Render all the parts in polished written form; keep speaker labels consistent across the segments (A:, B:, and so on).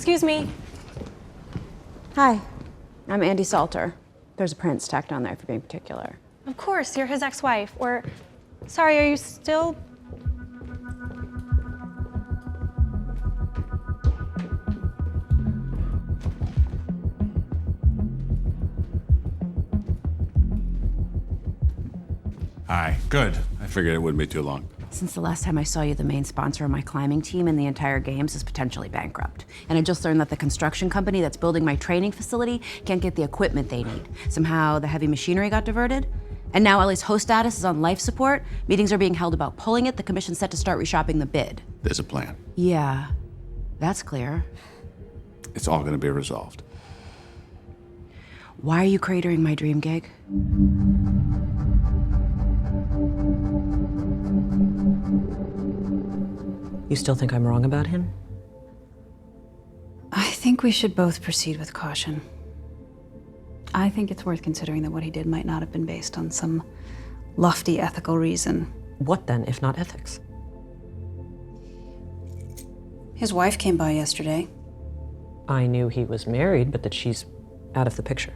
A: Excuse me. Hi, I'm Andy Salter. There's a prince tacked on there for being particular.
B: Of course, you're his ex-wife. Or, sorry, are you still?
C: Hi, good. I figured it wouldn't be too long.
A: Since the last time I saw you, the main sponsor of my climbing team and the entire games is potentially bankrupt. And I just learned that the construction company that's building my training facility can't get the equipment they need. Somehow the heavy machinery got diverted. And now Ellie's host status is on life support. Meetings are being held about pulling it. The commission's set to start reshopping the bid.
C: There's a plan.
A: Yeah, that's clear.
C: It's all gonna be resolved.
A: Why are you cratering my dream gig?
D: You still think I'm wrong about him?
A: I think we should both proceed with caution. I think it's worth considering that what he did might not have been based on some lofty ethical reason.
D: What then, if not ethics?
A: His wife came by yesterday.
D: I knew he was married, but that she's out of the picture.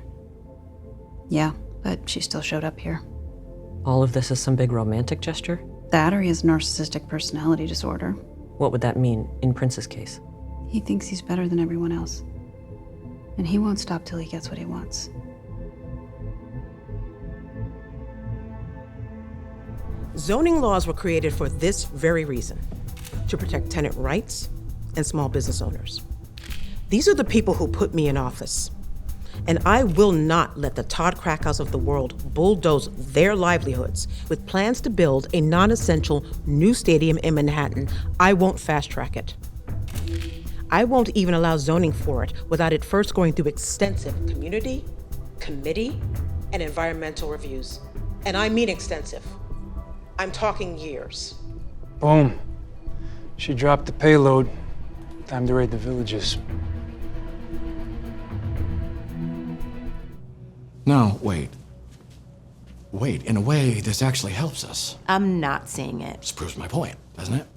A: Yeah, but she still showed up here.
D: All of this is some big romantic gesture?
A: That or he has narcissistic personality disorder.
D: What would that mean in Prince's case?
A: He thinks he's better than everyone else. And he won't stop till he gets what he wants.
E: Zoning laws were created for this very reason, to protect tenant rights and small business owners. These are the people who put me in office. And I will not let the Todd Krakau's of the world bulldoze their livelihoods with plans to build a non-essential new stadium in Manhattan. I won't fast-track it. I won't even allow zoning for it without it first going through extensive community, committee, and environmental reviews. And I mean extensive. I'm talking years.
F: Boom. She dropped the payload. Time to raid the villages.
G: No, wait. Wait, in a way, this actually helps us.
H: I'm not seeing it.
G: This proves my point, doesn't it?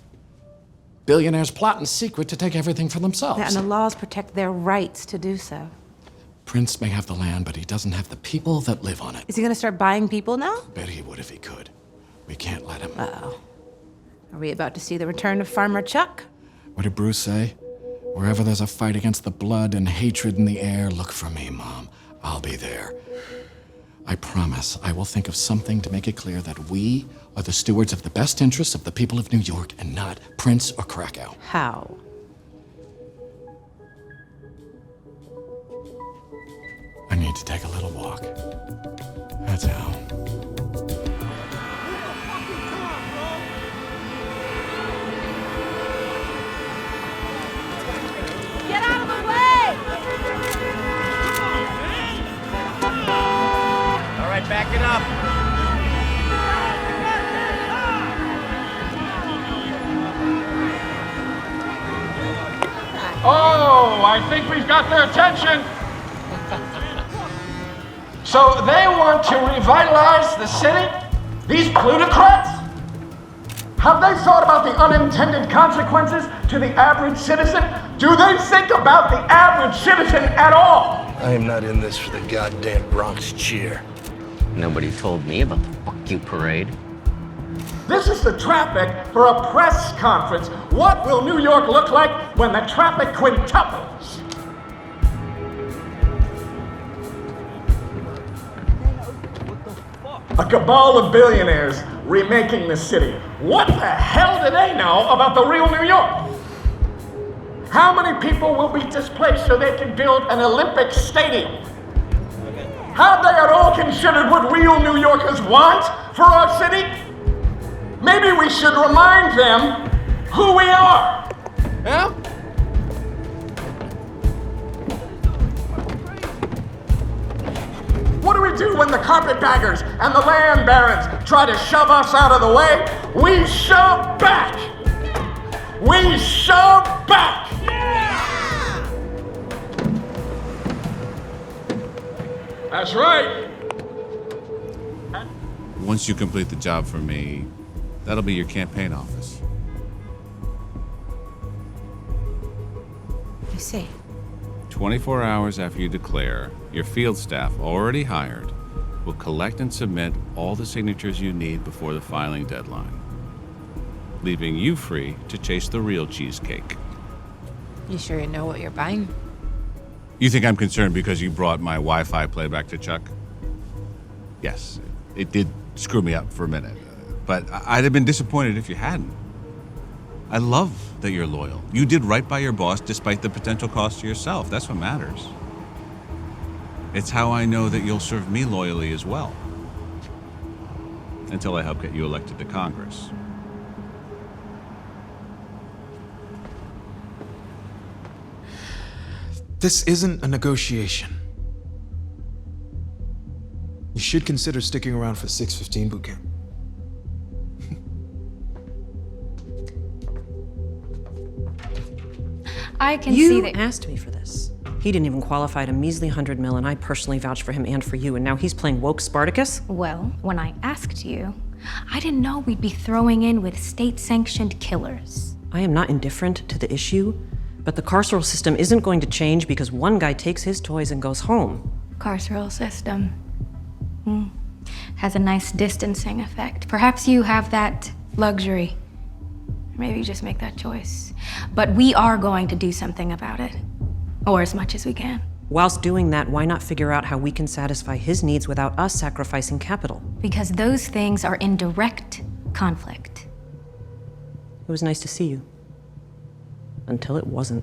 G: Billionaires plot in secret to take everything for themselves.
H: And the laws protect their rights to do so.
G: Prince may have the land, but he doesn't have the people that live on it.
H: Is he gonna start buying people now?
G: Bet he would if he could. We can't let him.
H: Uh-oh. Are we about to see the return of Farmer Chuck?
G: What did Bruce say? Wherever there's a fight against the blood and hatred in the air, look for me, Mom. I'll be there. I promise I will think of something to make it clear that we are the stewards of the best interests of the people of New York and not Prince or Krakow.
H: How?
G: I need to take a little walk. That's how.
B: Get out of the way!
I: All right, back it up.
J: Oh, I think we've got their attention. So they want to revitalize the city? These plutocrats? Have they thought about the unintended consequences to the average citizen? Do they think about the average citizen at all?
K: I am not in this for the goddamn Bronx cheer.
L: Nobody told me about the fuck you parade.
J: This is the traffic for a press conference. What will New York look like when the traffic quintuples? A cabal of billionaires remaking the city. What the hell do they know about the real New York? How many people will be displaced so they can build an Olympic stadium? Have they at all considered what real New Yorkers want for our city? Maybe we should remind them who we are. Yeah? What do we do when the carpetbaggers and the land barons try to shove us out of the way? We shove back. We shove back. Yeah! That's right.
C: Once you complete the job for me, that'll be your campaign office.
H: I see.
C: 24 hours after you declare, your field staff, already hired, will collect and submit all the signatures you need before the filing deadline, leaving you free to chase the real cheesecake.
H: You sure you know what you're buying?
C: You think I'm concerned because you brought my Wi-Fi playback to Chuck? Yes, it did screw me up for a minute, but I'd have been disappointed if you hadn't. I love that you're loyal. You did right by your boss despite the potential cost to yourself. That's what matters. It's how I know that you'll serve me loyally as well. Until I help get you elected to Congress.
I: This isn't a negotiation. You should consider sticking around for 615 boot camp.
B: I can see
D: You
B: that.
D: asked me for this. He didn't even qualify at a measly 100 mil, and I personally vouched for him and for you, and now he's playing woke Spartacus?
B: Well, when I asked you, I didn't know we'd be throwing in with state-sanctioned killers.
D: I am not indifferent to the issue, but the carceral system isn't going to change because one guy takes his toys and goes home.
B: Carceral system. Has a nice distancing effect. Perhaps you have that luxury. Maybe just make that choice. But we are going to do something about it. Or as much as we can.
D: Whilst doing that, why not figure out how we can satisfy his needs without us sacrificing capital?
B: Because those things are in direct conflict.
D: It was nice to see you. Until it wasn't.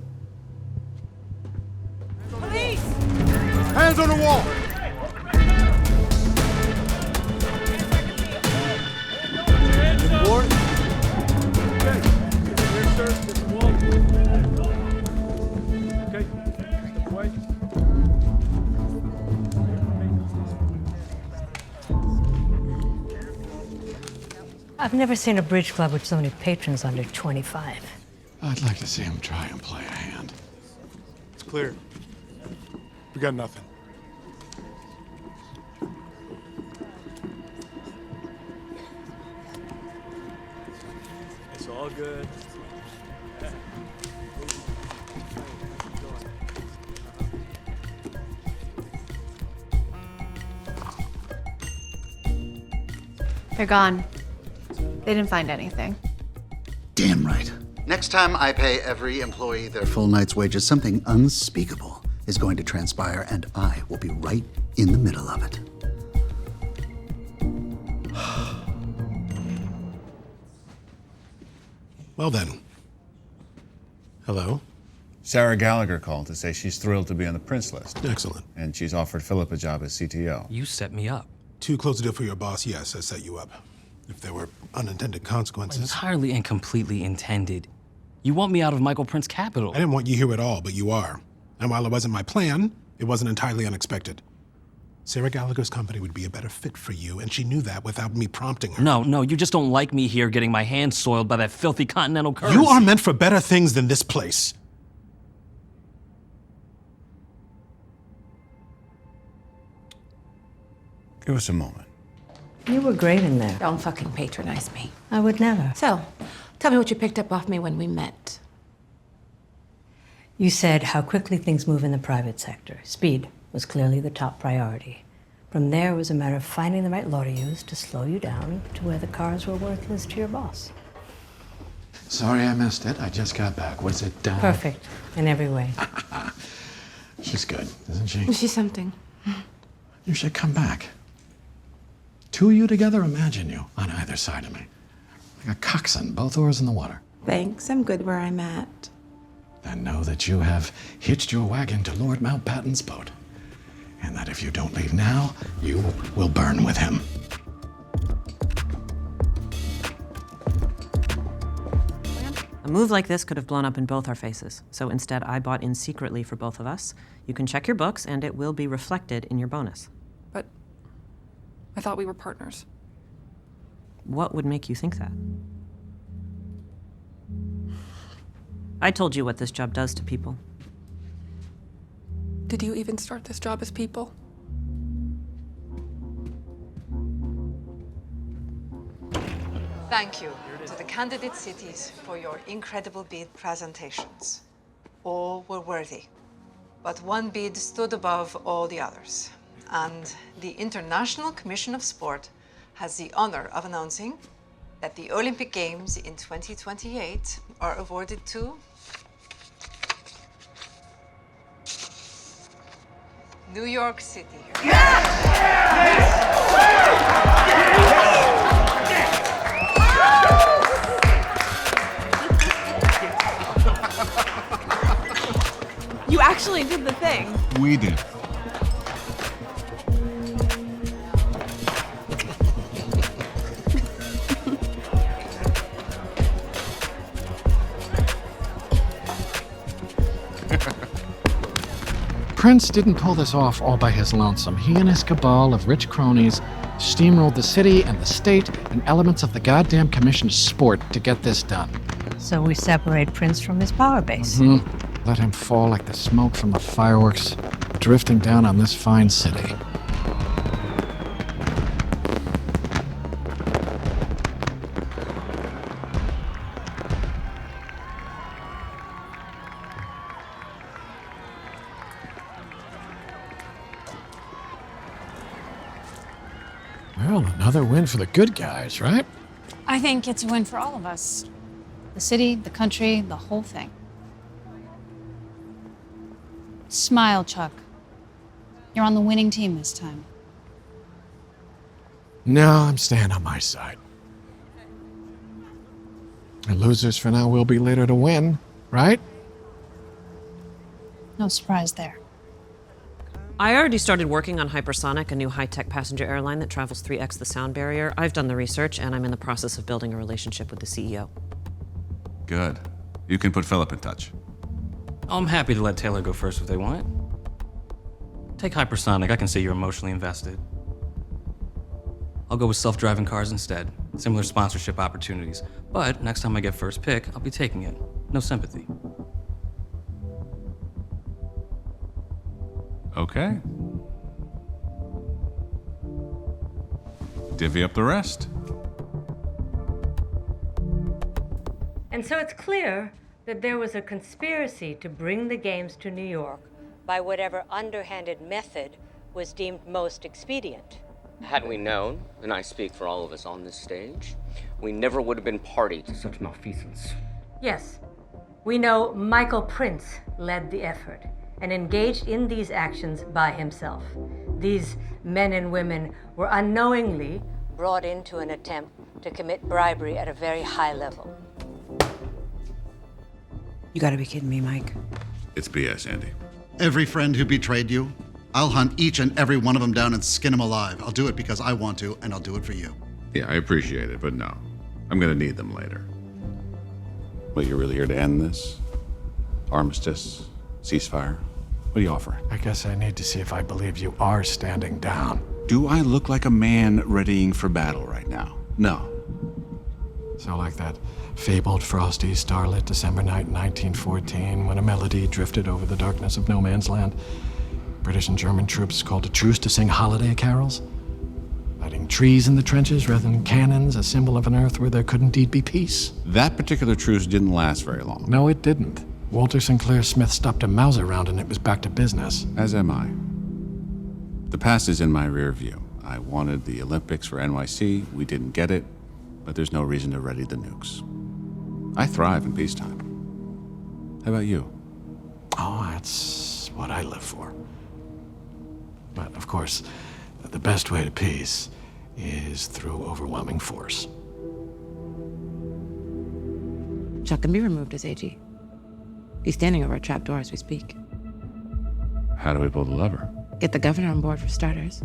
K: Hands on the wall!
M: I've never seen a bridge club with so many patrons under 25.
G: I'd like to see him try and play a hand.
K: It's clear. We got nothing.
F: It's all good.
H: They're gone. They didn't find anything.
N: Damn right. Next time I pay every employee their full night's wages, something unspeakable is going to transpire, and I will be right in the middle of it.
K: Well then. Hello?
C: Sarah Gallagher called to say she's thrilled to be on the Prince list.
K: Excellent.
C: And she's offered Philip a job as CTO.
F: You set me up.
K: To close the deal for your boss, yes, I set you up. If there were unintended consequences.
F: Entirely and completely intended. You want me out of Michael Prince Capital.
K: I didn't want you here at all, but you are. And while it wasn't my plan, it wasn't entirely unexpected. Sarah Gallagher's company would be a better fit for you, and she knew that without me prompting her.
F: No, you just don't like me here getting my hands soiled by that filthy Continental curse.
K: You are meant for better things than this place.
C: Give us a moment.
M: You were great in there.
H: Don't fucking patronize me.
M: I would never.
H: So, tell me what you picked up off me when we met.
M: You said how quickly things move in the private sector. Speed was clearly the top priority. From there, it was a matter of finding the right law to use to slow you down to where the cars were worthless to your boss.
G: Sorry I missed it. I just got back. Was it
M: Perfect in every way.
G: She's good, isn't she?
H: She's something.
G: You should come back. Two of you together, imagine you on either side of me. Like a coxswain, both oars in the water.
H: Thanks, I'm good where I'm at.
G: Then know that you have hitched your wagon to Lord Mountbatten's boat. And that if you don't leave now, you will burn with him.
D: A move like this could have blown up in both our faces. So instead, I bought in secretly for both of us. You can check your books, and it will be reflected in your bonus.
O: But I thought we were partners.
D: What would make you think that? I told you what this job does to people.
O: Did you even start this job as people?
P: Thank you to the candidate cities for your incredible bid presentations. all were worthy. But one bid stood above all the others. And the International Commission of Sport has the honor of announcing that the Olympic Games in 2028 are awarded to New York City.
Q: You actually did the thing.
C: We did.
G: Prince didn't pull this off all by his lonesome. He and his cabal of rich cronies steamrolled the city and the state and elements of the goddamn Commission of Sport to get this done.
M: So we separate Prince from his power base.
G: Let him fall like the smoke from the fireworks drifting down on this fine city. Well, another win for the good guys, right?
R: I think it's a win for all of us. The city, the country, the whole thing. Smile, Chuck. You're on the winning team this time.
G: No, I'm staying on my side. And losers for now will be later to win, right?
R: No surprise there.
D: I already started working on Hypersonic, a new high-tech passenger airline that travels 3x the sound barrier. I've done the research, and I'm in the process of building a relationship with the CEO.
C: Good. You can put Philip in touch.
S: I'm happy to let Taylor go first if they want. Take Hypersonic. I can see you're emotionally invested. I'll go with self-driving cars instead. Similar sponsorship opportunities. But next time I get first pick, I'll be taking it. No sympathy.
C: Okay. Divvy up the rest.
M: And so it's clear that there was a conspiracy to bring the games to New York by whatever underhanded method was deemed most expedient.
L: Had we known, and I speak for all of us on this stage, we never would have been party to such malfeasance.
M: Yes, we know Michael Prince led the effort and engaged in these actions by himself. These men and women were unknowingly brought into an attempt to commit bribery at a very high level.
A: You gotta be kidding me, Mike.
C: It's BS, Andy.
N: Every friend who betrayed you, I'll hunt each and every one of them down and skin them alive. I'll do it because I want to, and I'll do it for you.
C: Yeah, I appreciate it, but no. I'm gonna need them later. But you're really here to end this? Armistice? Ceasefire? What are you offering?
G: I guess I need to see if I believe you are standing down.
C: Do I look like a man readying for battle right now? No.
G: So like that fabled frosty, starlit December night in 1914 when a melody drifted over the darkness of no man's land. British and German troops called a truce to sing holiday carols. Lighting trees in the trenches rather than cannons, a symbol of an earth where there could indeed be peace.
C: That particular truce didn't last very long.
G: No, it didn't. Walter Sinclair Smith stopped a Mauser round and it was back to business.
C: As am I. The past is in my rear view. I wanted the Olympics for NYC. We didn't get it, but there's no reason to ready the nukes. I thrive in peacetime. How about you?
G: Oh, that's what I live for. But of course, the best way to peace is through overwhelming force.
H: Chuck can be removed as AG. He's standing over a trapdoor as we speak.
C: How do we pull the lever?
H: Get the governor on board for starters.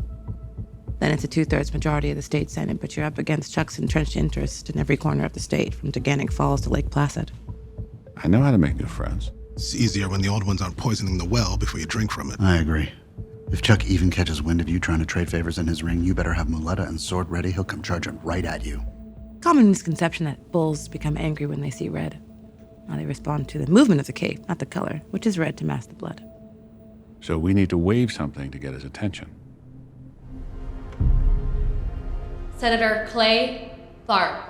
H: Then it's a 2/3 majority of the state senate, but you're up against Chuck's entrenched interest in every corner of the state, from Teganic Falls to Lake Placid.
C: I know how to make new friends.
K: It's easier when the old ones aren't poisoning the well before you drink from it.
N: I agree. If Chuck even catches wind of you trying to trade favors in his ring, you better have Muleta and sword ready. He'll come charging right at you.
H: Common misconception that bulls become angry when they see red. Now they respond to the movement of the cape, not the color, which is red to mask the blood.
C: So we need to wave something to get his attention.
R: Senator Clay Tharp.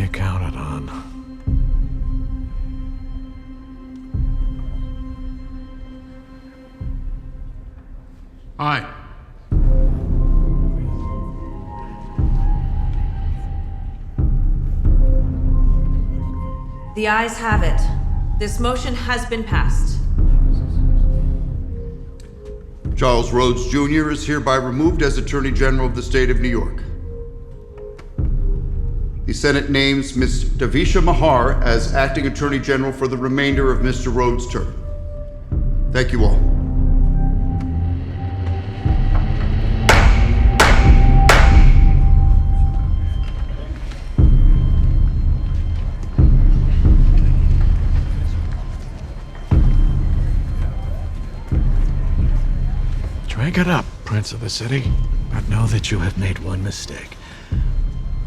F: you counted on.
C: Hi.
D: The ayes have it. This motion has been passed.
T: Charles Rhodes Jr. is hereby removed as Attorney General of the State of New York. The Senate names Ms. Davisha Mahar as Acting Attorney General for the remainder of Mr. Rhodes' term. Thank you all.
F: Drink it up, Prince of the City, but know that you have made one mistake.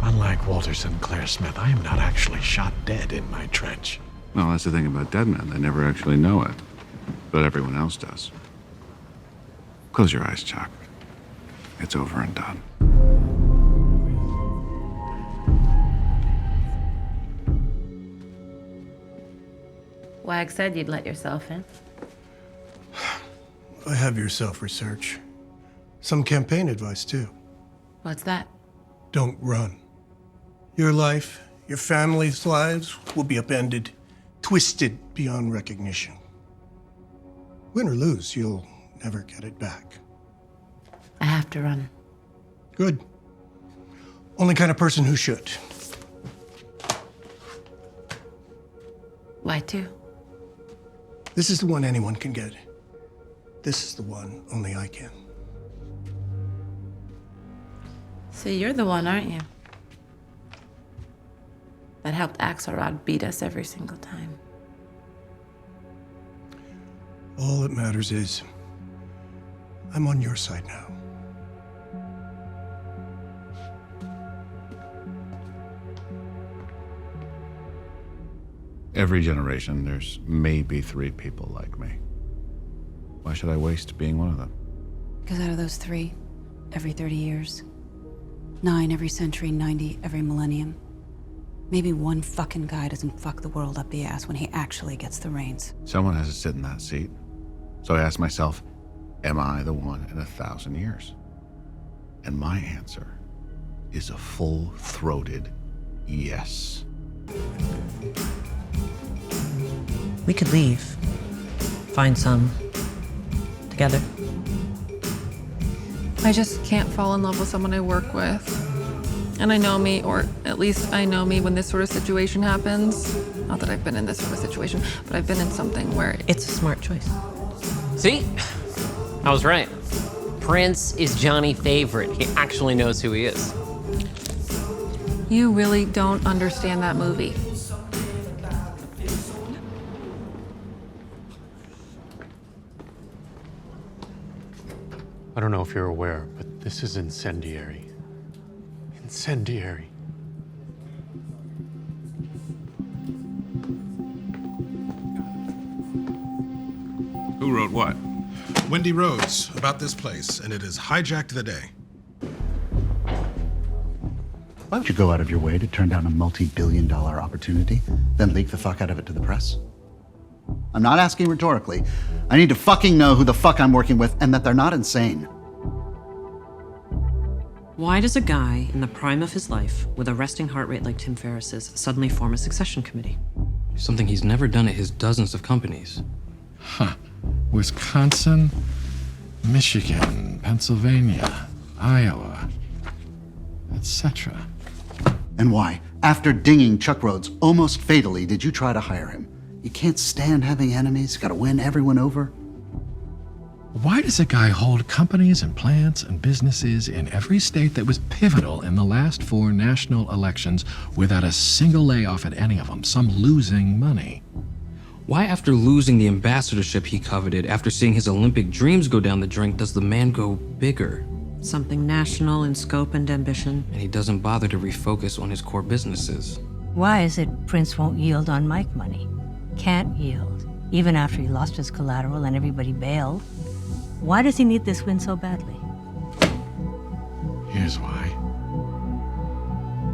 F: Unlike Walter Sinclair Smith, I am not actually shot dead in my trench.
C: Well, that's the thing about dead men. They never actually know it. But everyone else does. Close your eyes, Chuck. It's over and done.
H: Wag said you'd let yourself in.
I: I have your self-research. Some campaign advice, too.
H: What's that?
I: Don't run. Your life, your family's lives will be upended, twisted beyond recognition. Win or lose, you'll never get it back.
H: I have to run.
I: Good. Only kind of person who should.
H: Why two?
I: This is the one anyone can get. This is the one only I can.
H: So you're the one, aren't you? That helped Axelrod beat us every single time.
I: All that matters is I'm on your side now.
C: Every generation, there's maybe 3 people like me. Why should I waste being one of them?
A: Because out of those 3, every 30 years, 9 every century, 90 every millennium, maybe one fucking guy doesn't fuck the world up the ass when he actually gets the reins.
C: Someone has to sit in that seat. So I asked myself, am I the one in 1,000 years? And my answer is a full-throated yes.
D: We could leave. Find some. Together.
O: I just can't fall in love with someone I work with. And I know me, or at least I know me when this sort of situation happens. Not that I've been in this sort of situation, but I've been in something where
D: It's a smart choice.
U: See? I was right. Prince is Johnny Favorite. He actually knows who he is.
O: you really don't understand that movie.
V: I don't know if you're aware, but this is incendiary. Incendiary.
C: Who wrote what?
K: Wendy Rhodes, about this place, and it has hijacked the day.
N: Why would you go out of your way to turn down a multi-billion-dollar opportunity, then leak the fuck out of it to the press? I'm not asking rhetorically. I need to fucking know who the fuck I'm working with and that they're not insane.
D: Why does a guy in the prime of his life, with a resting heart rate like Tim Ferriss's, suddenly form a succession committee?
S: Something he's never done at his dozens of companies.
G: Huh. Wisconsin, Michigan, Pennsylvania, Iowa, etc.
N: And why, after dinging Chuck Rhodes almost fatally, did you try to hire him? You can't stand having enemies, gotta win everyone over.
G: Why does a guy hold companies and plants and businesses in every state that was pivotal in the last 4 national elections without a single layoff at any of them, some losing money?
S: Why, after losing the ambassadorship he coveted, after seeing his Olympic dreams go down the drain, does the man go bigger?
D: Something national in scope and ambition.
S: And he doesn't bother to refocus on his core businesses.
M: Why is it Prince won't yield on Mike money? Can't yield, even after he lost his collateral and everybody bailed. Why does he need this win so badly?
G: Here's why.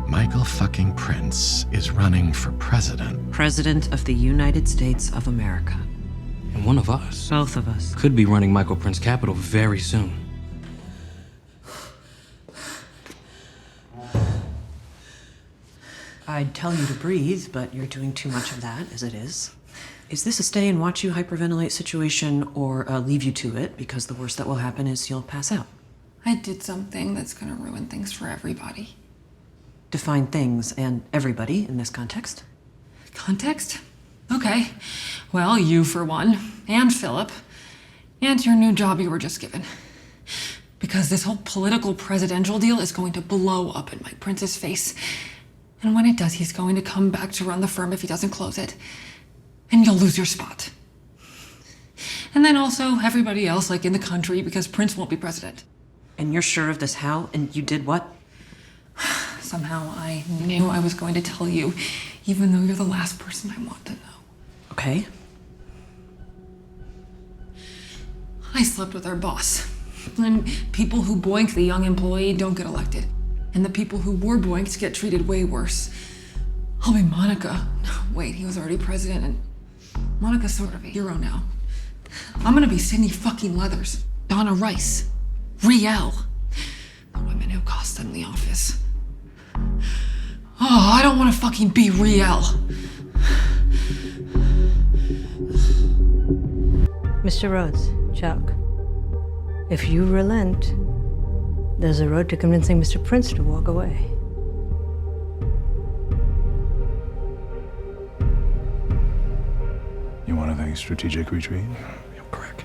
G: Mike
F: Michael fucking Prince is running for president.
D: President of the United States of America.
S: And one of us
D: Both of us.
S: could be running Michael Prince Capital very soon.
D: I'd tell you to breathe, but you're doing too much of that as it is. Is this a stay and watch you hyperventilate situation or leave you to it? Because the worst that will happen is you'll pass out.
O: I did something that's gonna ruin things for everybody.
D: Define things and everybody in this context.
O: Context? Okay. Well, you for one, and Philip, and your new job you were just given. Because this whole political presidential deal is going to blow up in Mike Prince's face. And when it does, he's going to come back to run the firm if he doesn't close it. And you'll lose your spot. And then also everybody else, like in the country, because Prince won't be president.
D: And you're sure of this how? And you did what?
O: Somehow I knew I was going to tell you, even though you're the last person I want to know.
D: Okay.
O: I slept with our boss. And people who boink the young employee don't get elected. And the people who were boinked get treated way worse. I'll be Monica. No, wait, he was already president, and Monica's sort of a hero now. I'm gonna be Sydney fucking Leathers, Donna Rice, Riel, the women who cost them the office. Oh, I don't want to fucking be Riel.
M: Mr. Rhodes, Chuck, if you relent, there's a road to convincing Mr. Prince to walk away.
E: You want a strategic retreat?
F: You prick.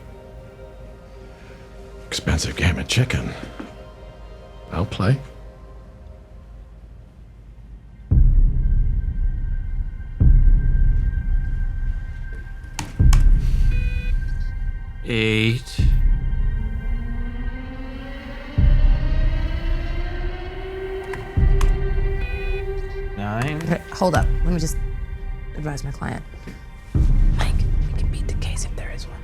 F: Expensive game of chicken. I'll play.
S: Eight. Nine.
H: Okay, hold up. Let me just advise my client. Mike, we can beat the case if there is one.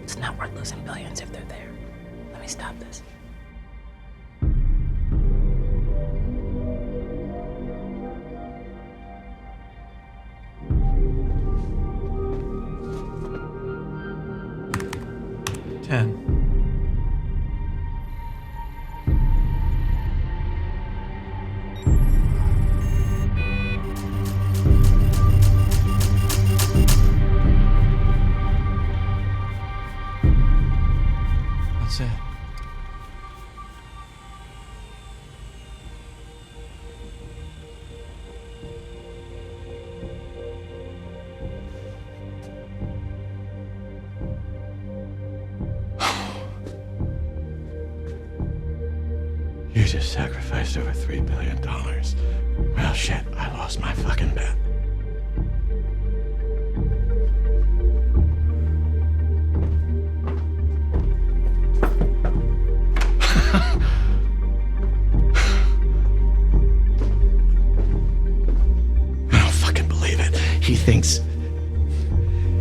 H: It's not worth losing billions if they're there. Let me stop this.
S: What's that?
F: You just sacrificed over $3 billion. Well, shit, I lost my fucking bet.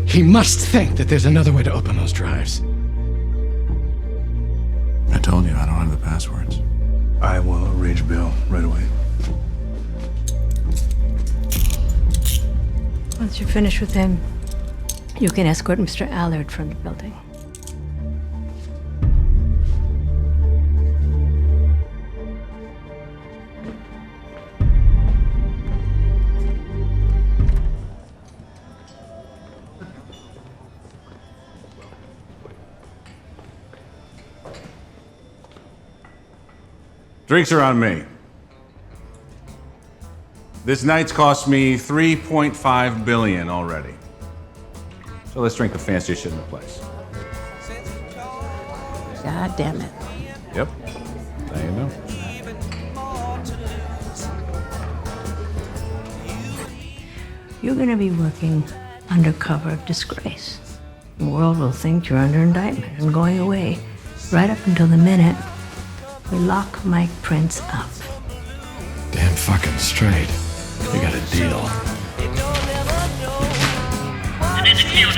F: He must think that there's another way to open those drives.
E: I told you I don't have the passwords. I will arrange bail right away.
M: Once you're finished with him, you can escort Mr. Allard from the building.
C: Drinks are on me. This night's cost me $3.5 billion already. So let's drink the fanciest shit in the place.
H: God damn it.
C: Yep. Now you know.
M: You're gonna be working under cover of disgrace. The world will think you're under indictment and going away right up until the minute we lock Mike Prince up.
F: Damn fucking straight. You got a deal.
J: And then the deal,